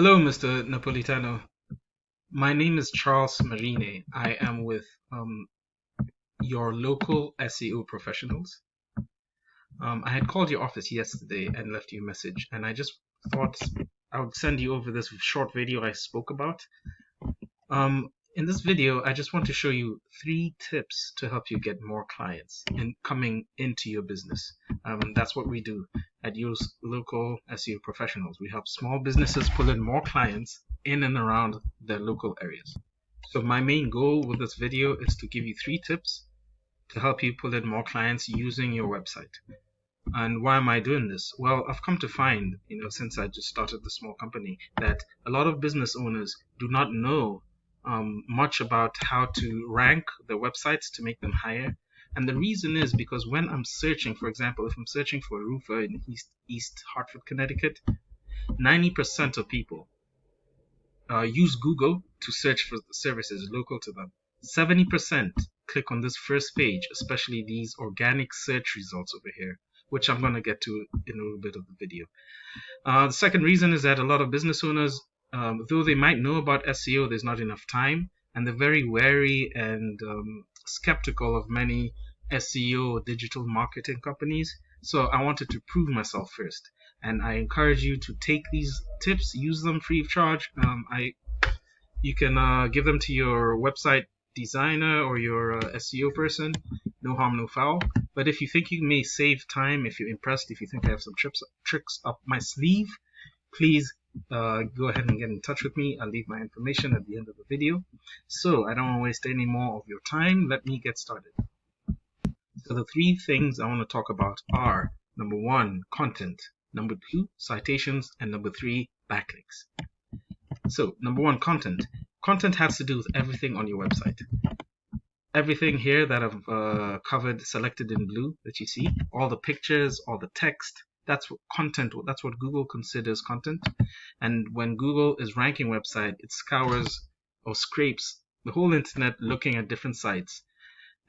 Hello, Mr. Napolitano. My name is Charles Marine. I am with your local SEO professionals. I had called your office yesterday and left you a message, and I just thought I would send you over this short video I spoke about. In this video, I just want to show you 3 tips to help you get more clients in coming into your business. That's what we do at your local SEO professionals. We help small businesses pull in more clients in and around their local areas. So my main goal with this video is to give you 3 tips to help you pull in more clients using your website. And why am I doing this? Well, I've come to find, since I just started the small company, that a lot of business owners do not know much about how to rank their websites to make them higher. And the reason is because when I'm searching, for example, if I'm searching for a roofer in East Hartford, Connecticut, 90% of people use Google to search for services local to them. 70% click on this first page, especially these organic search results over here, which I'm going to get to in a little bit of the video. The second reason is that a lot of business owners, though they might know about SEO, there's not enough time, and they're very wary and skeptical of many SEO digital marketing companies. So I wanted to prove myself first, and I encourage you to take these tips, use them free of charge. You can give them to your website designer or your SEO person. No harm, no foul. But if you think you may save time, if you're impressed, if you think I have some tricks up my sleeve, please go ahead and get in touch with me. I'll leave my information at the end of the video. So I don't want to waste any more of your time. Let me get started. So the 3 things I want to talk about are: number 1, content; number 2, citations; and number 3, backlinks. So number 1, content. Content has to do with everything on your website. Everything here that I've covered, selected in blue that you see, all the pictures, all the text, that's what content, that's what Google considers content. And when Google is ranking website, it scours or scrapes the whole internet looking at different sites.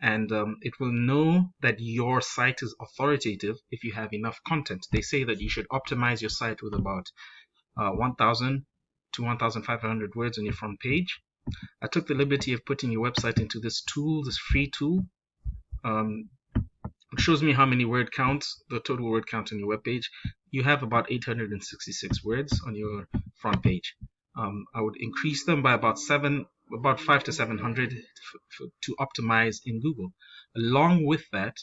And it will know that your site is authoritative if you have enough content. They say that you should optimize your site with about 1,000 to 1,500 words on your front page. I took the liberty of putting your website into this tool, this free tool. It shows me how many word counts, the total word count on your web page. You have about 866 words on your front page. I would increase them by about 5 to 700 to optimize in Google. Along with that,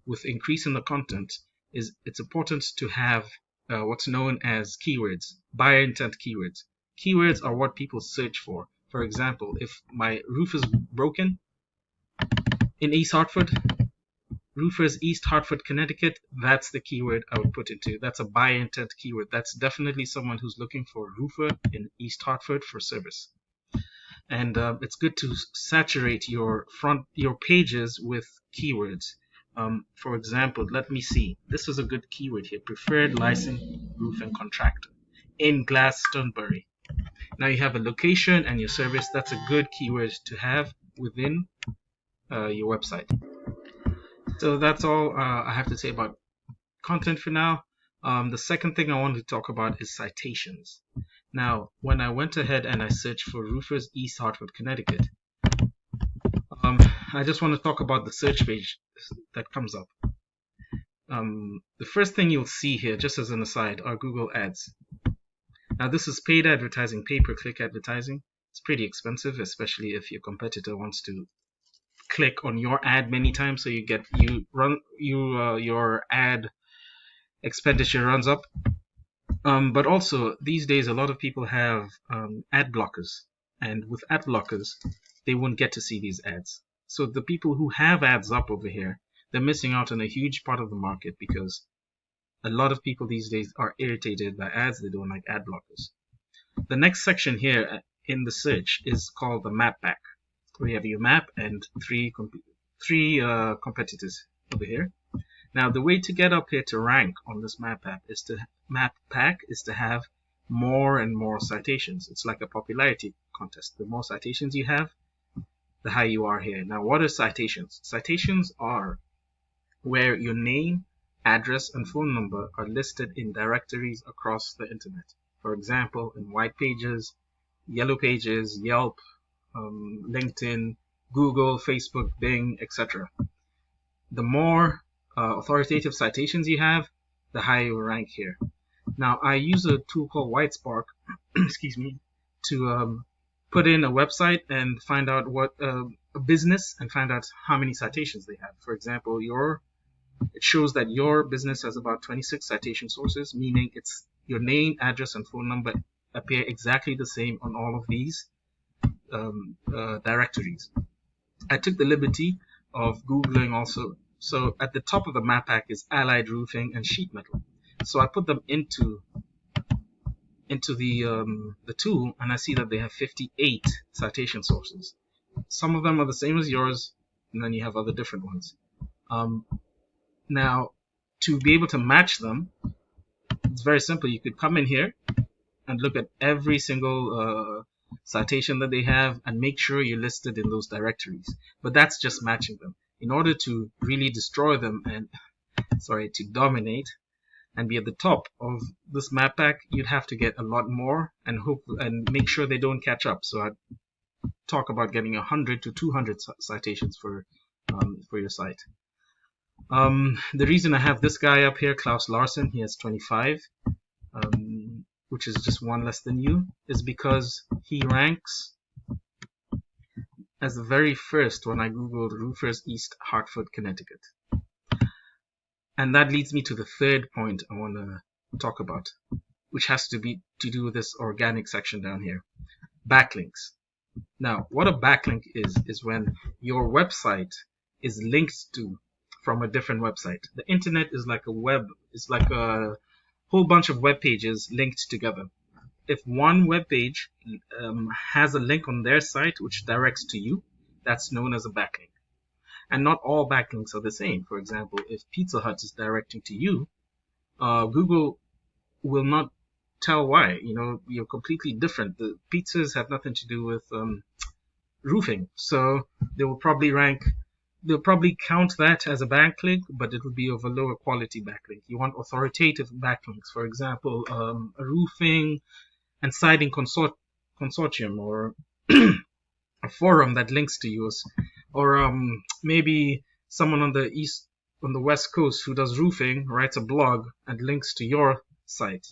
with increasing the content, it's important to have what's known as keywords, buyer intent keywords. Keywords are what people search for. For example, if my roof is broken in East Hartford, roofers East Hartford, Connecticut, that's the keyword I would put into. That's a buyer intent keyword. That's definitely someone who's looking for a roofer in East Hartford for service. And it's good to saturate your pages with keywords. For example, let me see. This is a good keyword here: preferred licensed roofing contractor in Glastonbury. Now you have a location and your service. That's a good keyword to have within your website. So that's all I have to say about content for now. The second thing I want to talk about is citations. Now, when I went ahead and I searched for roofers East Hartford, Connecticut, I just want to talk about the search page that comes up. The first thing you'll see here, just as an aside, are Google Ads. Now this is paid advertising, pay-per-click advertising. It's pretty expensive, especially if your competitor wants to click on your ad many times, so your ad expenditure runs up. But also these days a lot of people have ad blockers, and with ad blockers they won't get to see these ads. So the people who have ads up over here, they're missing out on a huge part of the market, because a lot of people these days are irritated by ads. They don't like ad blockers. The next section here in the search is called the map pack. We have your map and three competitors over here. Now the way to get up here to rank on this map pack is to have more and more citations. It's like a popularity contest. The more citations you have, the higher you are here. Now what are citations? Citations are where your name, address, and phone number are listed in directories across the internet. For example, in white pages, yellow pages, Yelp, LinkedIn, Google, Facebook, Bing, etc. The more authoritative citations you have, the higher you rank here. Now, I use a tool called WhiteSpark, excuse me, to put in a website and find out what a business and find out how many citations they have. For example, it shows that your business has about 26 citation sources, meaning it's your name, address, and phone number appear exactly the same on all of these directories. I took the liberty of Googling also. So at the top of the map pack is Allied Roofing and Sheet Metal. So I put them into the tool, and I see that they have 58 citation sources. Some of them are the same as yours, and then you have other different ones. Now, to be able to match them, it's very simple. You could come in here and look at every single citation that they have and make sure you're listed in those directories. But that's just matching them. In order to really destroy them and, to dominate and be at the top of this map pack, you'd have to get a lot more and make sure they don't catch up. So I'd talk about getting 100 to 200 citations for your site. The reason I have this guy up here, Klaus Larsen, he has 25, which is just one less than you, is because he ranks as the very first when I googled Roofers East Hartford, Connecticut. And that leads me to the third point I want to talk about, which has to do with this organic section down here. Backlinks. Now, what a backlink is when your website is linked to from a different website. The internet is like a whole bunch of web pages linked together. If one web page has a link on their site which directs to you, that's known as a backlink. And not all backlinks are the same. For example, if Pizza Hut is directing to you, Google will not tell why. You're completely different. The pizzas have nothing to do with roofing, so they'll probably count that as a backlink, but it will be of a lower quality backlink. You want authoritative backlinks, for example, a roofing and siding consortium, or a forum that links to yours, or maybe someone on the West Coast who does roofing writes a blog and links to your site.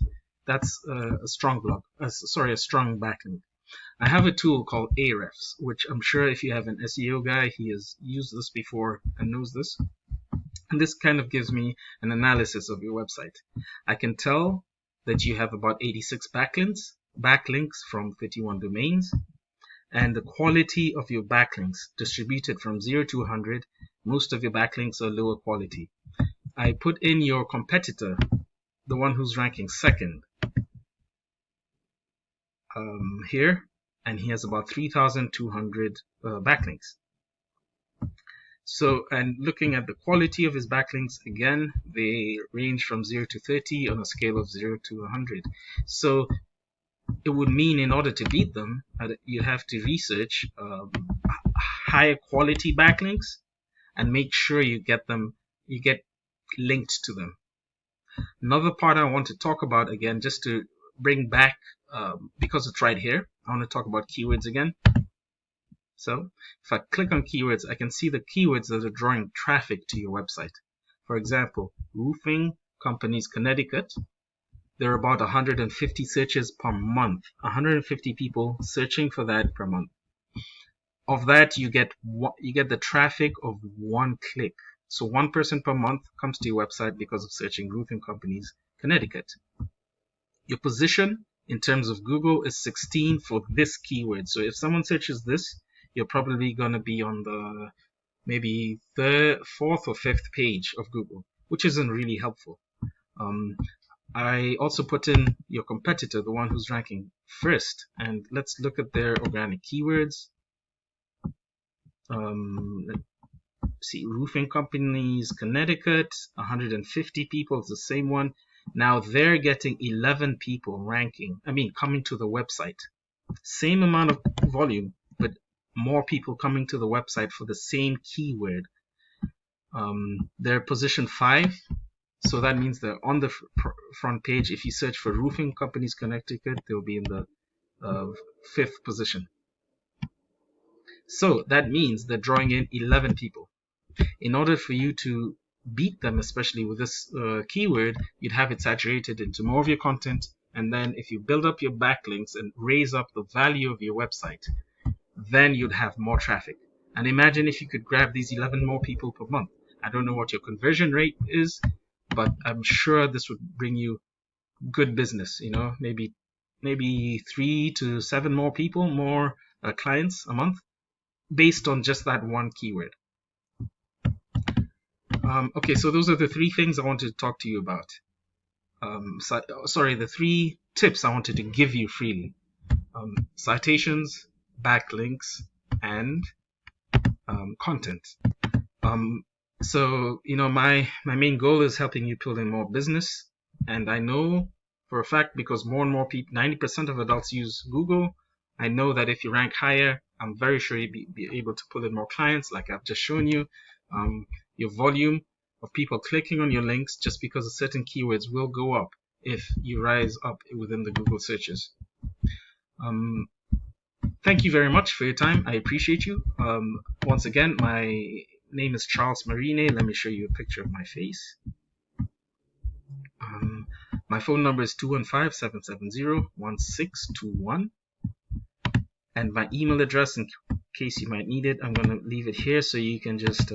That's a strong backlink. I have a tool called Ahrefs, which I'm sure if you have an SEO guy, he has used this before and knows this. And this kind of gives me an analysis of your website. I can tell that you have about 86 backlinks from 51 domains, and the quality of your backlinks distributed from 0 to 100. Most of your backlinks are lower quality. I put in your competitor, the one who's ranking second, here, and he has about 3,200 backlinks. So, and looking at the quality of his backlinks, again, they range from 0 to 30 on a scale of 0 to 100. So it would mean in order to beat them, you have to research higher quality backlinks and make sure you get linked to them. Another part I want to talk about, again, just to bring back, because it's right here, I want to talk about keywords again. So if I click on keywords, I can see the keywords that are drawing traffic to your website. For example, roofing companies Connecticut. There are about 150 searches per month. 150 people searching for that per month. Of that, you get the traffic of one click. So one person per month comes to your website because of searching roofing companies Connecticut. Your position in terms of Google is 16 for this keyword. So if someone searches this, you're probably going to be on the maybe third, fourth, or fifth page of Google, which isn't really helpful. I also put in your competitor, the one who's ranking first, and let's look at their organic keywords. Let's see, roofing companies Connecticut, 150 people, it's the same one. Now they're getting 11 people coming to the website. Same amount of volume, but more people coming to the website for the same keyword. They're position 5 So that means that on the front page, if you search for roofing companies Connecticut, they'll be in the 5th position. So that means they're drawing in 11 people. In order for you to beat them, especially with this keyword, you'd have it saturated into more of your content. And then if you build up your backlinks and raise up the value of your website, then you'd have more traffic. And imagine if you could grab these 11 more people per month. I don't know what your conversion rate is, but I'm sure this would bring you good business, maybe 3 to 7 more people, more clients a month, based on just that one keyword. Okay, so those are the 3 things I wanted to talk to you about. The 3 tips I wanted to give you freely. Citations, backlinks, and content. So my main goal is helping you pull in more business, and I know for a fact, because more and more people, 90% of adults use Google, I know that if you rank higher, I'm very sure you'll be able to pull in more clients, like I've just shown you. Your volume of people clicking on your links just because of certain keywords will go up if you rise up within the Google searches. Thank you very much for your time. I appreciate you. Once again, my name is Charles Marine. Let me show you a picture of my face. My phone number is 215-770-1621. And my email address, in case you might need it, I'm going to leave it here so you can just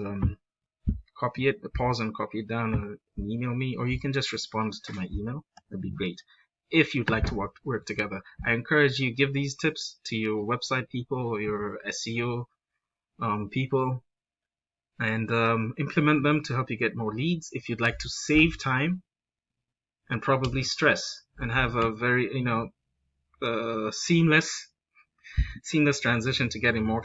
copy it, pause and copy it down and email me, or you can just respond to my email. That'd be great. If you'd like to work together, I encourage you, give these tips to your website people or your SEO people, and implement them to help you get more leads. If you'd like to save time and probably stress and have a very seamless transition to getting more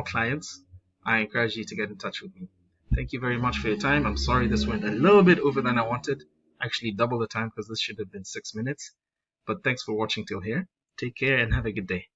clients, I encourage you to get in touch with me. Thank you very much for your time. I'm sorry this went a little bit over than I wanted. Actually double the time, because this should have been 6 minutes. But thanks for watching till here. Take care and have a good day.